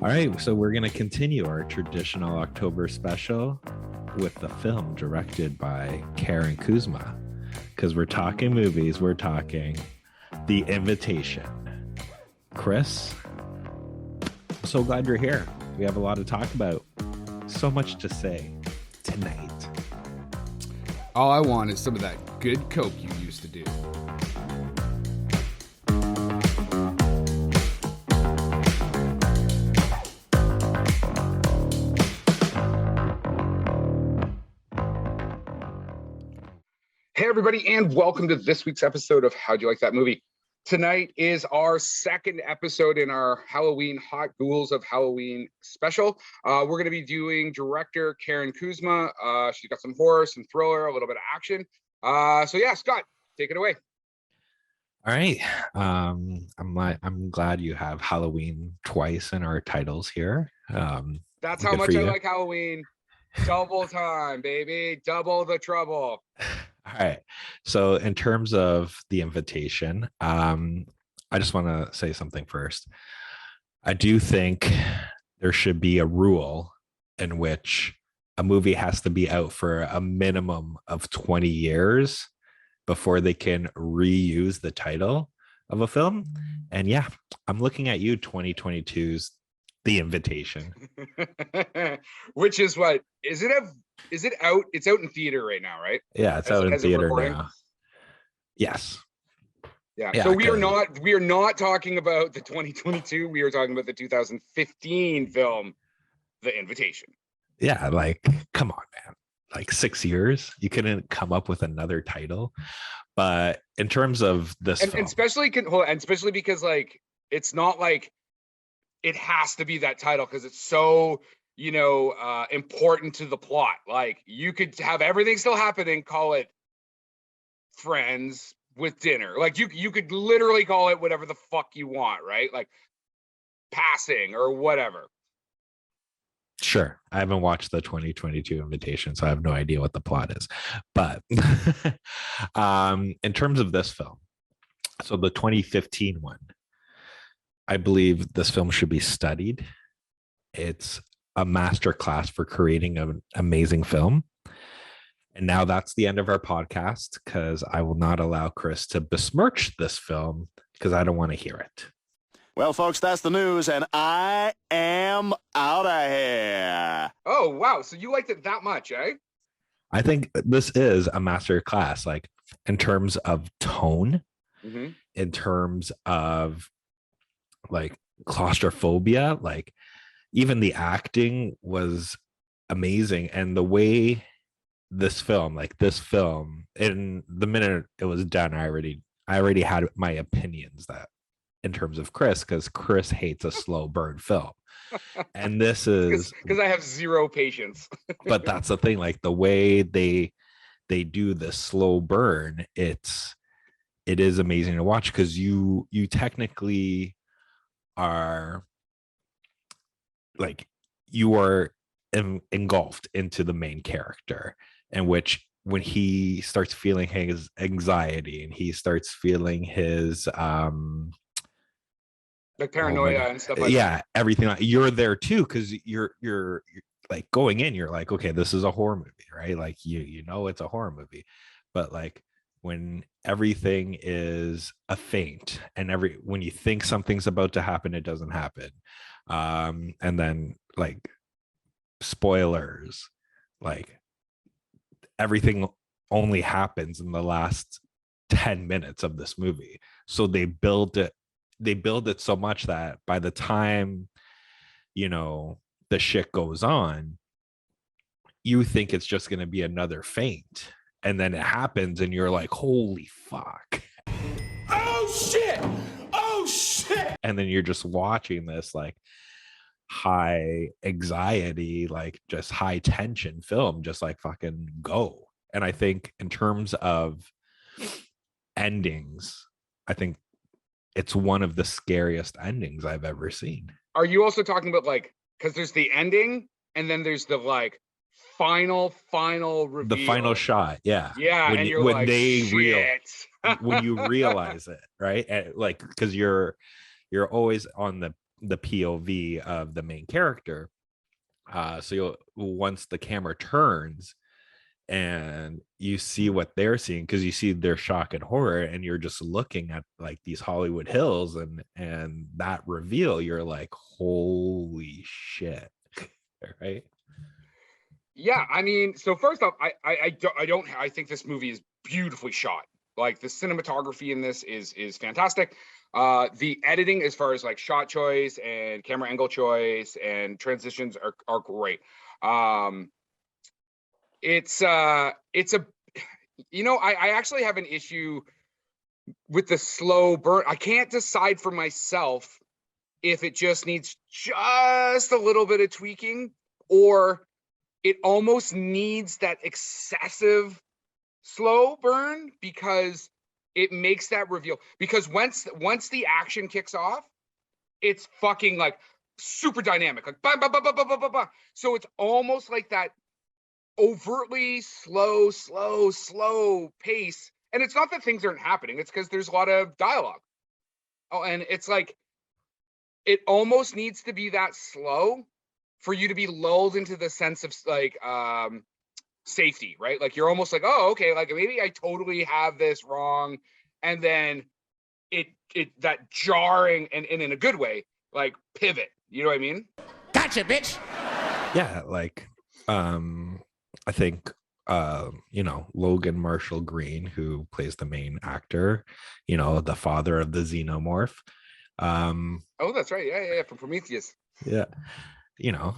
All right, so we're going to continue our traditional October special with the film directed by Karyn Kusama, because we're talking movies, we're talking The Invitation. Chris, I'm so glad you're here. We have a lot to talk about. So much to say tonight. All I want is some of that good coke you used to do. Hey, everybody, and welcome to this week's episode of How'd You Like That Movie? Tonight is our second episode in our Halloween Hot Ghouls of Halloween special. We're going to be doing director Karyn Kusama. She's got some horror, some thriller, a little bit of action. So yeah, Scott, take it away. All right. I'm glad you have Halloween twice in our titles here. That's how much I like Halloween. Double time, baby. Double the trouble. All right. So in terms of The Invitation, I just want to say something first. I do think there should be a rule in which a movie has to be out for a minimum of 20 years before they can reuse the title of a film. And yeah, I'm looking at you, 2022's The Invitation. Which is what? Is it out? It's out in theater right now, right? Yeah, it's out in theater now. Yes. Yeah. So we are not talking about the 2022. We are talking about the 2015 film, The Invitation. Yeah, like, come on, man. Like 6 years, you couldn't come up with another title. But in terms of this film, especially because like it's not like it has to be that title because it's so important to the plot. Like you could have everything still happening, call it Friends with Dinner. Like you could literally call it whatever the fuck you want, right? Like Passing or whatever. Sure. I haven't watched the 2022 Invitation, so I have no idea what the plot is. But in terms of this film, so the 2015 one, I believe this film should be studied. It's a masterclass for creating an amazing film. And now that's the end of our podcast because I will not allow Chris to besmirch this film because I don't want to hear it. Well, folks, that's the news, and I am out of here. Oh, wow. So you liked it that much, eh? I think this is a masterclass, like in terms of tone, in terms of like claustrophobia, like even the acting was amazing. And the way this film, in the minute it was done, I already had my opinions that in terms of Chris, because Chris hates a slow burn film. And this is because I have zero patience. But that's the thing, like the way they do the slow burn, it is amazing to watch because you technically are like you are engulfed into the main character, in which when he starts feeling his anxiety and he starts feeling his like paranoia and stuff like that. Everything, you're there too, because you're like going in, you're like, okay, this is a horror movie, right? Like you know it's a horror movie, but like when everything is a feint and when you think something's about to happen, it doesn't happen, and then like spoilers, like everything only happens in the last 10 minutes of this movie. So they build it so much that by the time the shit goes on, you think it's just going to be another feint, and then it happens and you're like, holy fuck, oh shit, and then you're just watching this like high anxiety, like just high tension film just like fucking go. And I think in terms of endings, I think it's one of the scariest endings I've ever seen. Are you also talking about like, because there's the ending and then there's the like final reveal, the final shot? Yeah when you realize it, right? And like because you're always on the the POV of the main character. So once the camera turns and you see what they're seeing, because you see their shock and horror, and you're just looking at like these Hollywood hills, and that reveal, you're like, holy shit. Right? Yeah, I mean, so first off, I think this movie is beautifully shot. Like the cinematography in this is fantastic. The editing, as far as like shot choice and camera angle choice and transitions, are great. It's a I actually have an issue with the slow burn. I can't decide for myself if it just needs just a little bit of tweaking, or it almost needs that excessive slow burn, because it makes that reveal. Because once the action kicks off, it's fucking like super dynamic, like bah, bah, bah, bah, bah, bah, bah, bah. So it's almost like that overtly slow pace. And it's not that things aren't happening, it's because there's a lot of dialogue. Oh, and it's like it almost needs to be that slow for you to be lulled into the sense of like safety, right? Like you're almost like, oh, okay, like maybe I totally have this wrong, and then it that jarring and in a good way, like pivot. You know what I mean? Gotcha, bitch. Yeah, like I think Logan Marshall Green, who plays the main actor, the father of the xenomorph. Oh, that's right. Yeah, from Prometheus. Yeah.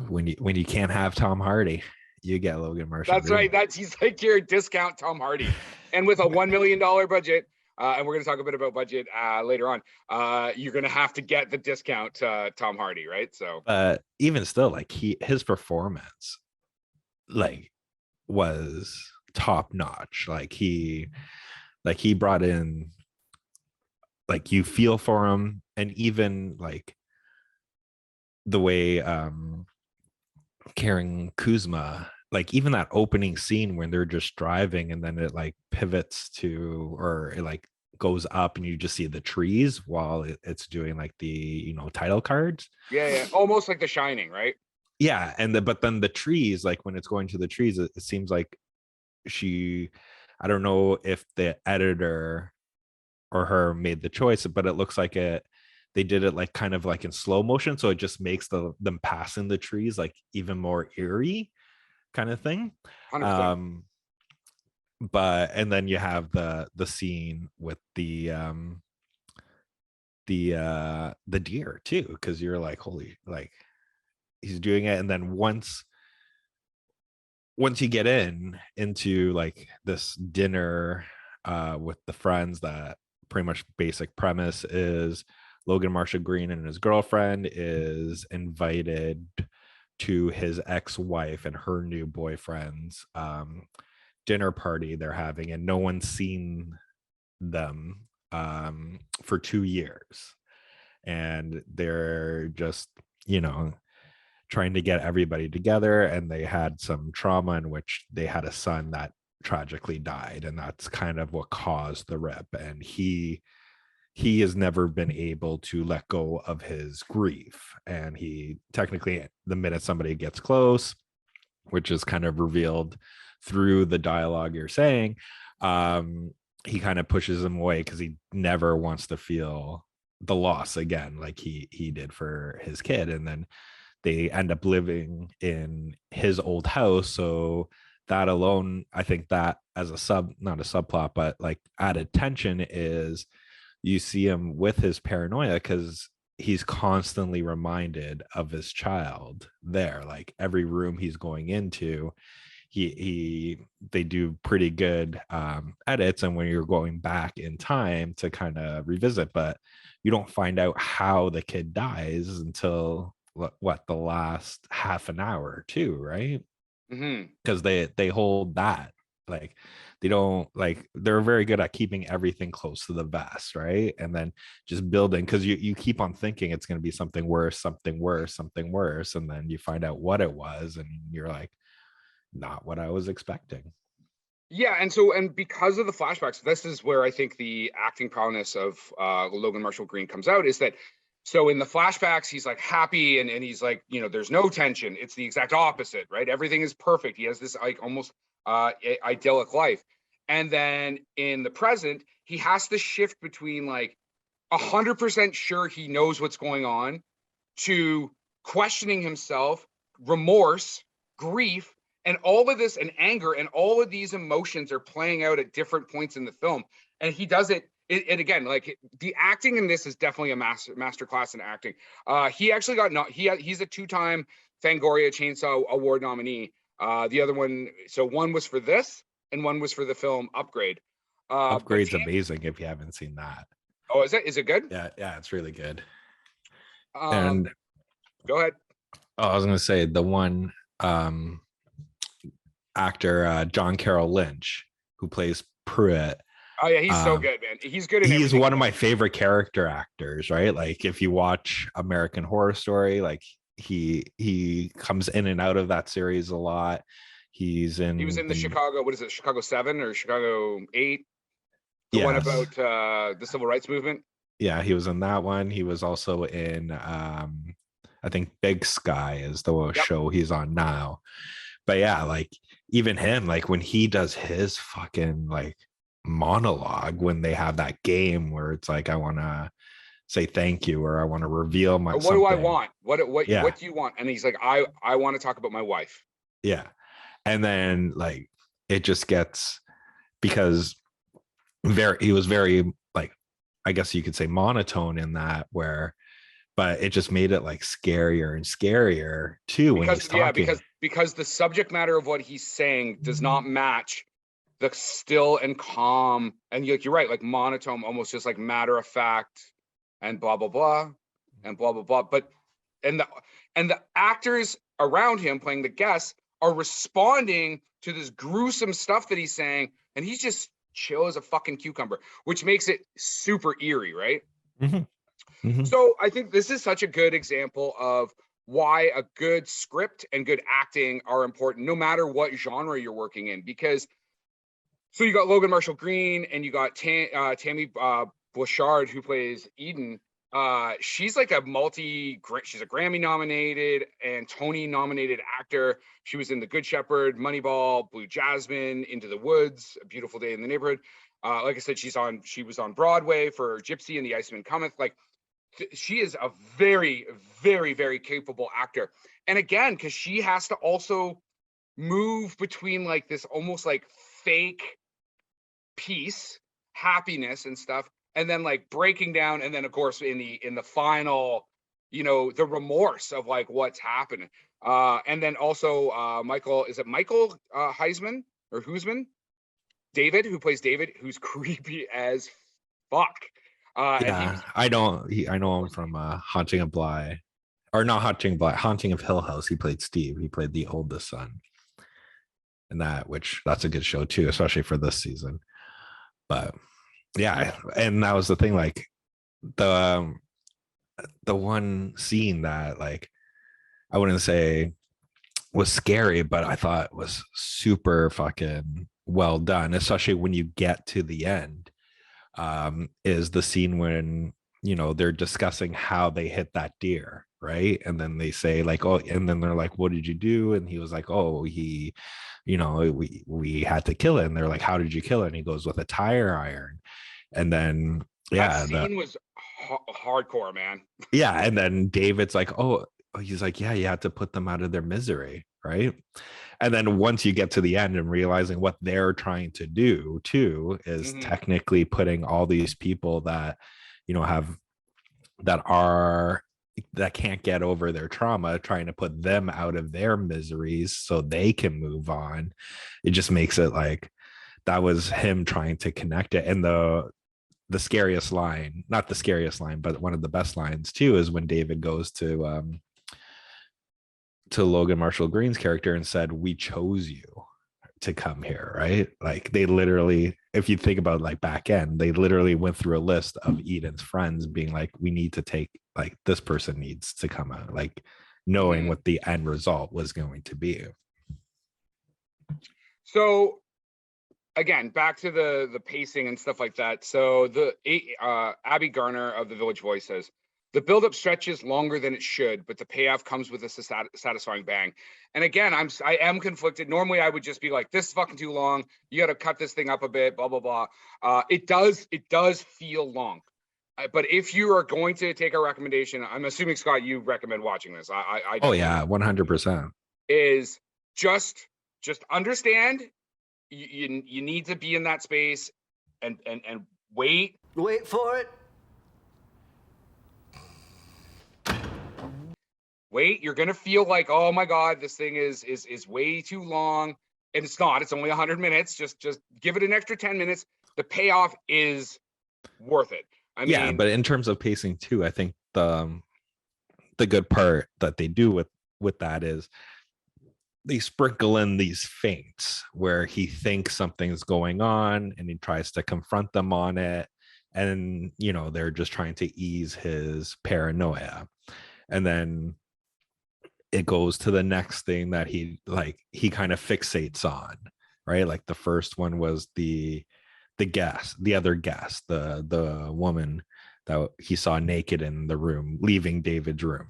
When you can't have Tom Hardy, you get Logan Marshall That's Green. right. He's like your discount Tom Hardy. And with a $1 million budget, and we're going to talk a bit about budget later on, you're going to have to get the discount Tom Hardy, right? So, but even still, like his performance, like, was top notch. Like he brought in, like, you feel for him, and even like the way Karyn Kusama, like even that opening scene when they're just driving and then it like pivots to, or it like goes up and you just see the trees while it's doing like the title cards. yeah, almost like The Shining, right? Yeah, but then the trees, like when it's going to the trees, it seems like I don't know if the editor or her made the choice, but it looks like they did it like kind of like in slow motion, so it just makes them passing the trees like even more eerie kind of thing. 100%. But and then you have the scene with the deer too, because you're like, holy, like he's doing it. And then once you get into like this dinner with the friends, that pretty much basic premise is Logan Marshall Green and his girlfriend is invited to his ex-wife and her new boyfriend's dinner party they're having, and no one's seen them for 2 years, and they're just trying to get everybody together. And they had some trauma in which they had a son that tragically died, and that's kind of what caused the rip. And he has never been able to let go of his grief, and he technically, the minute somebody gets close, which is kind of revealed through the dialogue you're saying, he kind of pushes him away because he never wants to feel the loss again like he did for his kid. And then they end up living in his old house. So that alone, I think that as not a subplot, but like added tension, is you see him with his paranoia because he's constantly reminded of his child there. Like every room he's going into, they do pretty good edits, and when you're going back in time to kind of revisit, but you don't find out how the kid dies until the last half an hour or two, right? Because they hold that, like they don't, like they're very good at keeping everything close to the vest, right? And then just building, because you keep on thinking it's going to be something worse, and then you find out what it was, and you're like, not what I was expecting. Yeah, and because of the flashbacks, this is where I think the acting prowess of Logan Marshall Green comes out, is that So in the flashbacks, he's like happy and he's like, you know, there's no tension. It's the exact opposite, right? Everything is perfect. He has this like almost idyllic life. And then in the present, he has to shift between like 100% sure he knows what's going on to questioning himself, remorse, grief, and all of this, and anger, and all of these emotions are playing out at different points in the film. And he does it. And again, like the acting in this is definitely a master class in acting. He actually he's a 2-time Fangoria Chainsaw Award nominee. The other one, so one was for this, and one was for the film Upgrade. Upgrade's amazing if you haven't seen that. Oh, is it? Is it good? Yeah, it's really good. And go ahead. Oh, I was gonna say the one actor, John Carroll Lynch, who plays Pruitt. Oh yeah, he's so good, man. He's good. He's one of my favorite character actors, right? Like if you watch American Horror Story, like he comes in and out of that series a lot. He was in the Chicago, what is it, Chicago 7 or Chicago 8? The one about the civil rights movement. Yeah, he was in that one. He was also in I think Big Sky is the show he's on now. But yeah, like even him, like when he does his fucking like monologue when they have that game where it's like, I want to say thank you, or I want to reveal my what do I want, what do you want? And he's like, I want to talk about my wife. Yeah. And then like it just gets, because he was very like, I guess you could say monotone in that, where but it just made it like scarier and scarier too when he's talking. Because the subject matter of what he's saying does not match the still and calm, and you're right, like monotone, almost just like matter of fact, and blah blah blah, and blah blah blah. But and the actors around him playing the guests are responding to this gruesome stuff that he's saying, and he's just chill as a fucking cucumber, which makes it super eerie, right? Mm-hmm. Mm-hmm. So I think this is such a good example of why a good script and good acting are important, no matter what genre you're working in. Because so you got Logan Marshall Green, and you got Tammy Bouchard, who plays Eden. She's like she's a Grammy nominated and Tony nominated actor. She was in The Good Shepherd, Moneyball, Blue Jasmine, Into the Woods, A Beautiful Day in the Neighborhood. Like I said, she was on Broadway for Gypsy and The Iceman Cometh. Like she is a very, very, very capable actor. And again, because she has to also move between like this almost like fake peace, happiness and stuff, and then like breaking down, and then of course in the final, you know, the remorse of like what's happening. And then also Michael Heisman or Huisman? David, who plays David, who's creepy as fuck. I know him from Haunting of Bly, or not Haunting of Bly, Haunting of Hill House. He played Steve. He played the oldest son in that, which that's a good show too, especially for this season. But yeah, and that was the thing, like the one scene that like I wouldn't say was scary, but I thought was super fucking well done, especially when you get to the end, is the scene when, you know, they're discussing how they hit that deer, right? And then they say like, oh, and then they're like, what did you do? And he was like, oh, he, you know, we had to kill it. And they're like, how did you kill it? And he goes, with a tire iron. And then that scene was hardcore, man. Yeah. And then David's like, oh, he's like, yeah, you had to put them out of their misery, right? And then once you get to the end and realizing what they're trying to do too is technically putting all these people that, you know, that can't get over their trauma, trying to put them out of their miseries so they can move on. It just makes it like that was him trying to connect it. And the scariest line, not the scariest line, but one of the best lines too, is when David goes to Logan Marshall Green's character and said, we chose you to come here, right? Like they literally, if you think about like back end, they literally went through a list of Eden's friends being like, we need to take, like, this person needs to come out, like knowing what the end result was going to be. So again, back to the pacing and stuff like that. So the Abby Garner of The Village Voice says, The buildup stretches longer than it should, but the payoff comes with a satisfying bang. And again, I am conflicted. Normally, I would just be like, "This is fucking too long. You got to cut this thing up a bit." Blah blah blah. It does feel long. But if you are going to take a recommendation, I'm assuming Scott, you recommend watching this. I Oh yeah, 100%. is just understand you need to be in that space and wait for it. You're gonna feel like, oh my god, this thing is way too long, and it's not. It's only 100 minutes. Just give it an extra 10 minutes. The payoff is worth it. I mean, but in terms of pacing too, I think the good part that they do with that is they sprinkle in these feints where he thinks something's going on and he tries to confront them on it, and they're just trying to ease his paranoia, and then it goes to the next thing that he kind of fixates on, right? Like the first one was the other guest, the woman that he saw naked in the room, leaving David's room.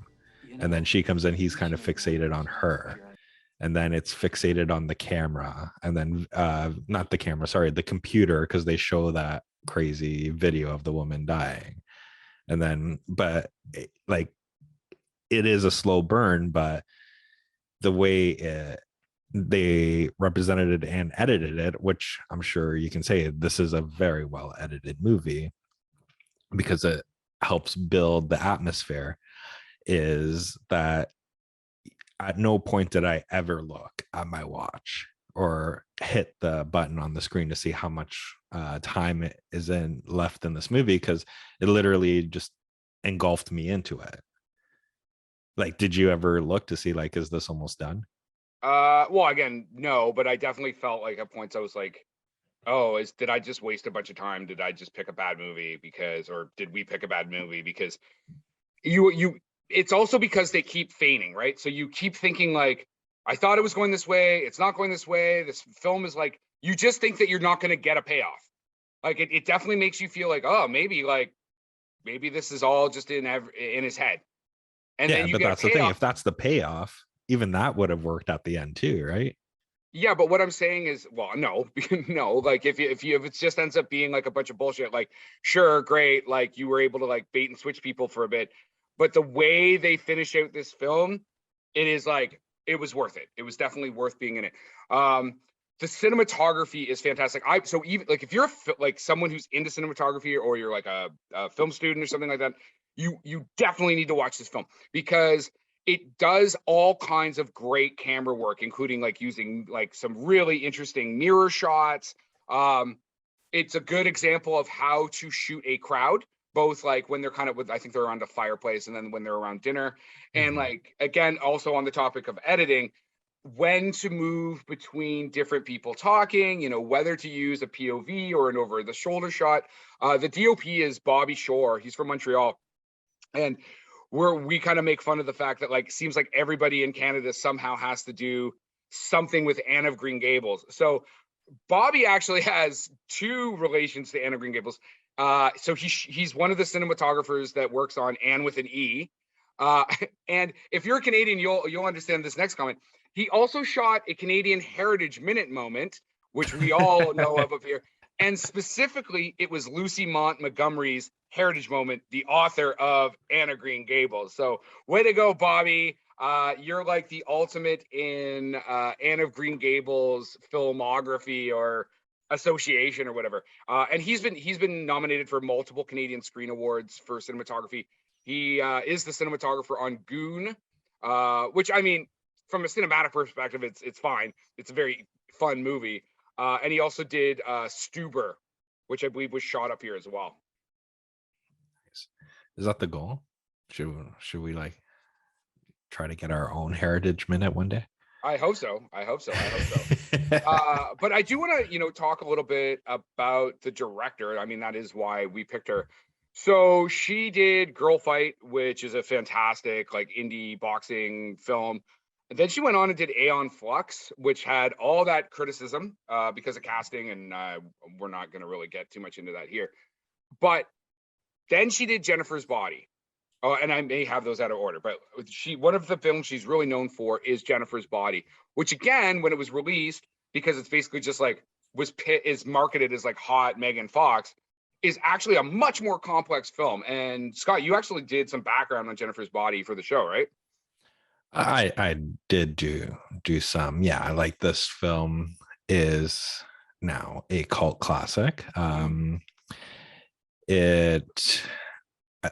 And then she comes in, he's kind of fixated on her. And then it's fixated on the camera. And then not the camera, sorry, the computer, because they show that crazy video of the woman dying. And then, but it is a slow burn, but the way they represented it and edited it, which I'm sure you can say this is a very well edited movie because it helps build the atmosphere, is that at no point did I ever look at my watch or hit the button on the screen to see how much time it is left in this movie, because it literally just engulfed me into it. Like, did you ever look to see, like, is this almost done? Well, again, no, but I definitely felt like at points I was like, oh, did I just waste a bunch of time? Did I just pick a bad movie or did we pick a bad movie? Because it's also because they keep feigning, right? So you keep thinking like, I thought it was going this way. It's not going this way. This film is like, you just think that you're not going to get a payoff. Like it definitely makes you feel like, oh, maybe this is all just in his head. And then you but get that's the thing. If that's the payoff, even that would have worked at the end too, right? Yeah, but what I'm saying is, well, no, no. Like if it just ends up being like a bunch of bullshit, like sure, great, like you were able to like bait and switch people for a bit, but the way they finish out this film, it is like it was worth it. It was definitely worth being in it. The cinematography is fantastic. So even like if you're like someone who's into cinematography or you're like a film student or something like that, you definitely need to watch this film because it does all kinds of great camera work, including like using like some really interesting mirror shots. It's a good example of how to shoot a crowd, both like when they're kind of I think they're around a fireplace and then when they're around dinner. And like, again, also on the topic of editing, when to move between different people talking, whether to use a POV or an over the shoulder shot. The DOP is Bobby Shore. He's from Montreal. And we kind of make fun of the fact that like seems like everybody in Canada somehow has to do something with Anne of Green Gables. So Bobby actually has two relations to Anne of Green Gables. So he's one of the cinematographers that works on Anne with an E. And if you're a Canadian, you'll understand this next comment. He also shot a Canadian Heritage Minute moment, which we all know of up here. And specifically, it was Lucy Montgomery's Heritage Moment, the author of Anne of Green Gables. So way to go, Bobby. You're like the ultimate in Anne of Green Gables filmography or association or whatever. And he's been nominated for multiple Canadian Screen Awards for cinematography. He is the cinematographer on Goon, which, I mean, from a cinematic perspective, it's fine. It's a very fun movie. And he also did Stuber, which I believe was shot up here as well. Is that the goal? Should we like try to get our own Heritage Minute one day? I hope so. But I do want to, talk a little bit about the director. I mean, that is why we picked her. So she did Girl Fight, which is a fantastic like indie boxing film. And then she went on and did Aeon Flux, which had all that criticism because of casting, and we're not going to really get too much into that here. But then she did Jennifer's Body, Oh, and I may have those out of order, but one of the films she's really known for is Jennifer's Body, which again, when it was released, because it's basically just like is marketed as like hot Megan Fox, is actually a much more complex film. And Scott, you actually did some background on Jennifer's Body for the show, right? I did do some. Yeah, I like this film is now a cult classic. It,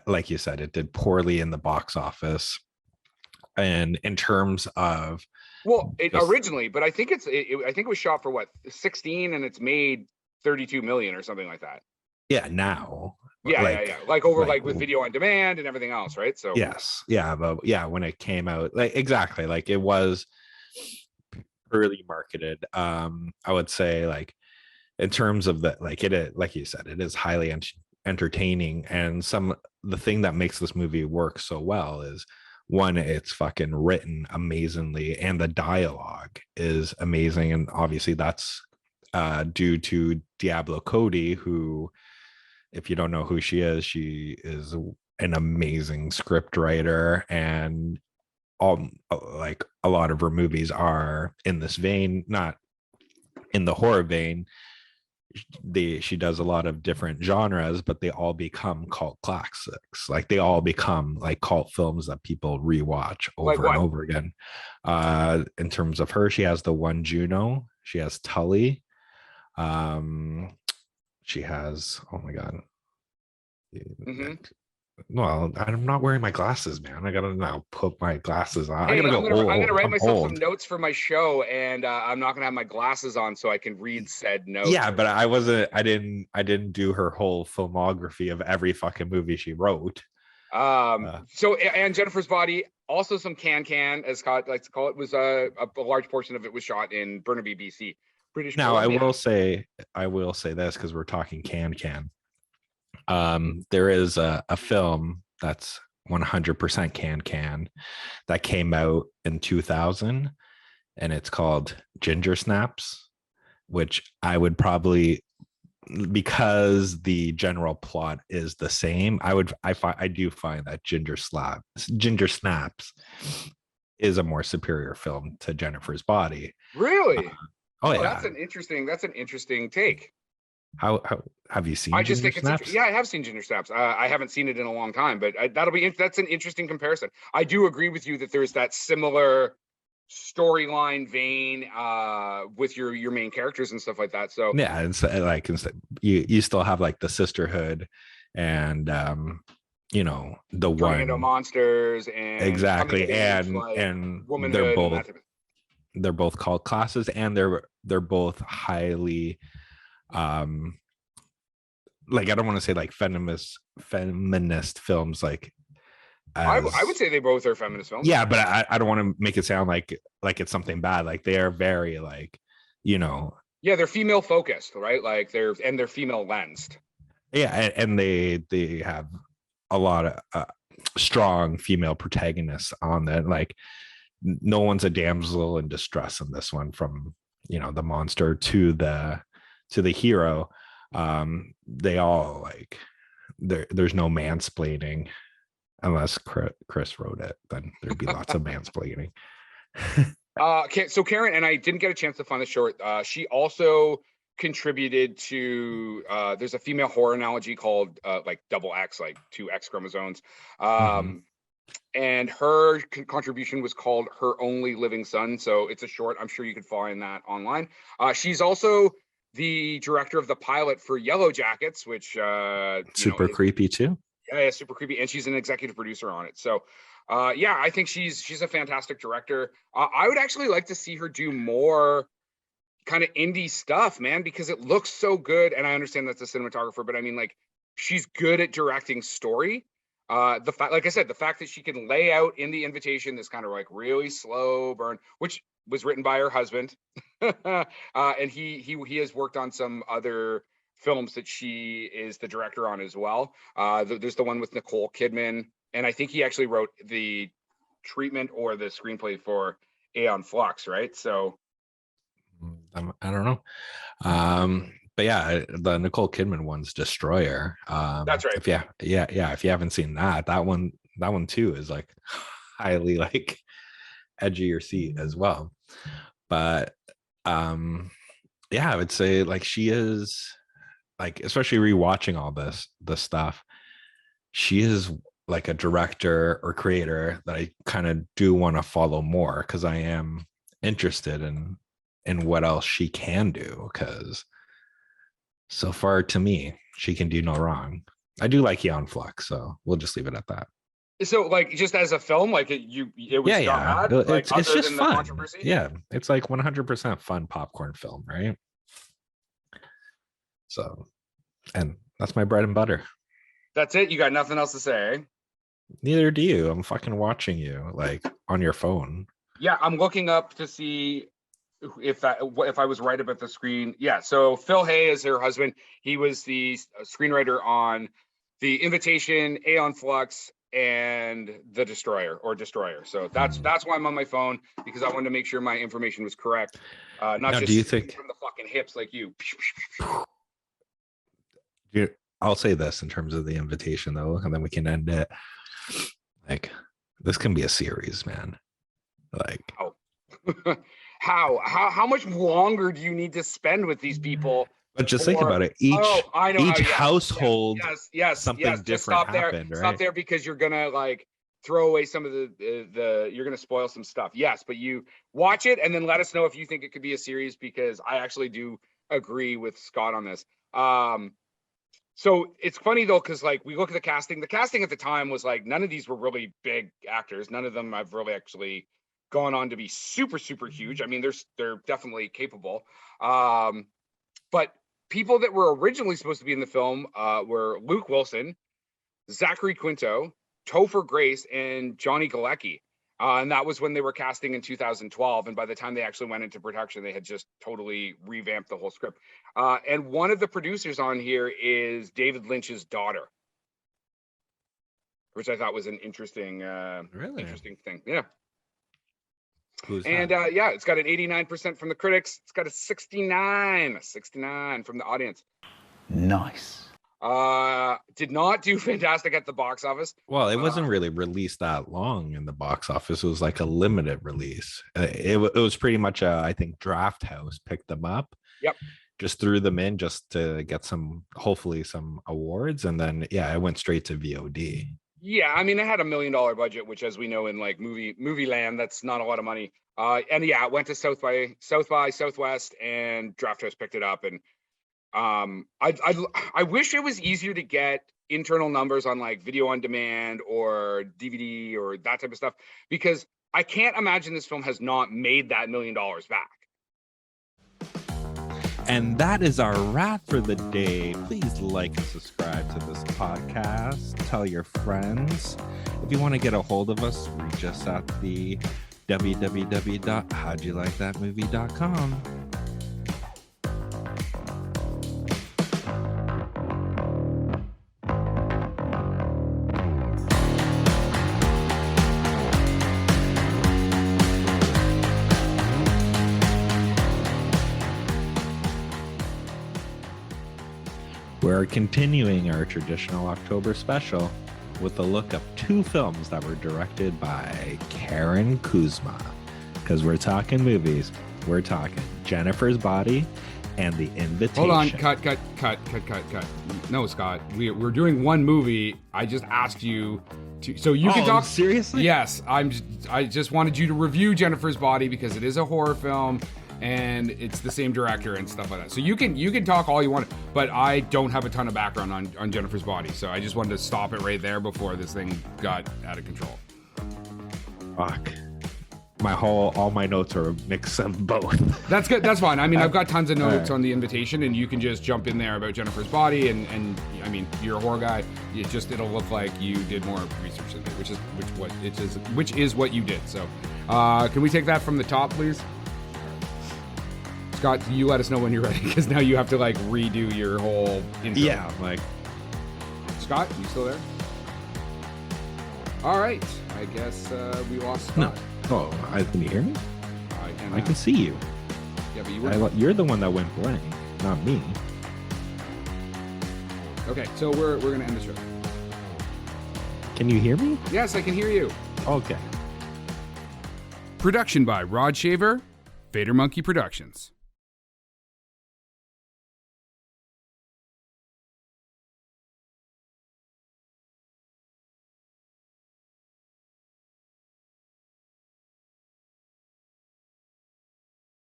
like you said, it did poorly in the box office, and in terms of well, it originally, but I think I think it was shot for what 16, and it's made 32 million or something like that. Yeah, now, Yeah. Like over like with video on demand and everything else, right? So yes, yeah, but yeah, when it came out, like exactly, like it was early marketed. I would say like in terms of the like like you said, it is highly entertaining, and the thing that makes this movie work so well is one, it's fucking written amazingly, and the dialogue is amazing, and obviously that's due to Diablo Cody, who, if you don't know who she is an amazing script writer, and like a lot of her movies are in this vein, not in the horror vein. She does a lot of different genres, but they all become cult classics. Like they all become like cult films that people rewatch over and over again. In terms of her, she has the one Juno, she has Tully, she has, oh my god, well, I'm not wearing my glasses, man. I gotta now put my glasses on. Hey, I'm gonna write myself some notes for my show, and I'm not gonna have my glasses on so I can read said notes. Yeah, but I didn't do her whole filmography of every fucking movie she wrote. So, and Jennifer's Body, also some can, as Scott likes to call it, was a large portion of it was shot in Burnaby, BC. British now Columbia. I will say this, because we're talking can. There is a film that's 100% can that came out in 2000, and it's called Ginger Snaps, which I would probably, because the general plot is the same, I do find that Ginger Snaps is a more superior film to Jennifer's Body. Really? Yeah, that's an interesting take. How have you seen? I just Ginger think Snaps? I have seen Ginger Snaps. I haven't seen it in a long time, but that's an interesting comparison. I do agree with you that there's that similar storyline vein with your main characters and stuff like that. So yeah, it's like you still have like the sisterhood, and you know, the turning into monsters, and exactly, and womanhood, they're both called classes, and they're both highly like, I don't want to say like feminist films, like I would say they both are feminist films. Yeah, but I don't want to make it sound like it's something bad. Like they are very, like, you know. Yeah, they're female focused, right? Like they're female lensed. Yeah, and they have a lot of strong female protagonists on that. Like no one's a damsel in distress in this one, from, you know, the monster to the hero. They all, like, there's no mansplaining, unless Chris wrote it, then there'd be lots of mansplaining. Okay, so Karyn, and I didn't get a chance to find the short, she also contributed to there's a female horror analogy called like double X, like 2 X chromosomes, and her contribution was called Her Only Living Son. So it's a short. I'm sure you could find that online. She's also the director of the pilot for Yellow Jackets, which super creepy too. Yeah, super creepy, and she's an executive producer on it. So yeah, I think she's a fantastic director. I would actually like to see her do more kind of indie stuff, man, because it looks so good. And I understand that's a cinematographer, but I mean, like, she's good at directing story. The fact, like I said, the fact that she can lay out in the invitation this kind of like really slow burn, which was written by her husband, and he has worked on some other films that she is the director on as well. There's the one with Nicole Kidman, and I think he actually wrote the treatment or the screenplay for Aeon Flux, right? So I don't know. But yeah, the Nicole Kidman one's Destroyer. That's right. If you haven't seen that one, that one too is like highly like edge of your seat as well. But yeah, I would say like she is like, especially rewatching all this stuff, she is like a director or creator that I kind of do want to follow more, because I am interested in what else she can do, because so far to me she can do no wrong. I do like Eon Flux, so we'll just leave it at that. So like just as a film, like it was Yeah, not bad, like it's other just than the fun. controversy. Yeah, it's like 100% fun popcorn film, right? So, and that's my bread and butter. That's it. You got nothing else to say. Neither do you. I'm fucking watching you like on your phone. Yeah, I'm looking up to see if I was right about the screen. Yeah, so Phil Hay is her husband. He was the screenwriter on The Invitation, Aeon Flux, and The Destroyer. So that's why I'm on my phone, because I wanted to make sure my information was correct. Not now, just do you think from the fucking hips like you. I'll say this in terms of The Invitation though, and then we can end it. Like, this can be a series, man. Like, oh. How much longer do you need to spend with these people? But just think about it. Each household, yes, something different just stop happened, there. right? Stop there, because you're gonna like throw away some of the you're gonna spoil some stuff. Yes, but you watch it and then let us know if you think it could be a series, because I actually do agree with Scott on this. So it's funny though, because like we look at the casting. The casting at the time was like none of these were really big actors. None of them have really actually gone on to be super huge. I mean, they're definitely capable. But people that were originally supposed to be in the film were Luke Wilson, Zachary Quinto, Topher Grace, and Johnny Galecki. And that was when they were casting in 2012. And by the time they actually went into production, they had just totally revamped the whole script. And one of the producers on here is David Lynch's daughter, which I thought was an interesting thing. Yeah. Who's and yeah, it's got an 89% from the critics. It's got a 69 from the audience. Nice. Did not do fantastic at the box office. Well, it wasn't really released that long in the box office. It was like a limited release. It was pretty much I think Draft House picked them up. Yep. Just threw them in just to get hopefully some awards, and then yeah, it went straight to VOD. Yeah, I mean, it had $1 million budget, which, as we know, in like movie land, that's not a lot of money. And yeah, it went to South by Southwest, and Draft House picked it up. And I wish it was easier to get internal numbers on like video on demand or DVD or that type of stuff, because I can't imagine this film has not made that $1 million back. And that is our wrap for the day. Please like and subscribe to this podcast. Tell your friends. If you want to get a hold of us, reach us at the www.howdyoulikethatmovie.com. We're continuing our traditional October special with a look of 2 films that were directed by Karyn Kusama. Because we're talking movies, we're talking Jennifer's Body and The Invitation. Hold on, cut. No, Scott, we're doing one movie. I just asked you to, so you can talk. Seriously? Yes, I just wanted you to review Jennifer's Body because it is a horror film. And it's the same director and stuff like that. So you can talk all you want, but I don't have a ton of background on Jennifer's Body. So I just wanted to stop it right there before this thing got out of control. Fuck. All my notes are a mix of both. That's good. That's fine. I mean, I've got tons of notes on The Invitation, and you can just jump in there about Jennifer's Body. And I mean, you're a horror guy. It'll look like you did more research than me, which is what you did. So can we take that from the top, please? Scott, you let us know when you're ready, because now you have to like redo your whole intro. Yeah, like. Scott, you still there? All right, I guess we lost Scott. No. Can you hear me? I can see you. Yeah, but you're the one that went blank, not me. Okay, so we're gonna end the show. Can you hear me? Yes, I can hear you. Okay. Production by Rod Shaver, Vader Monkey Productions.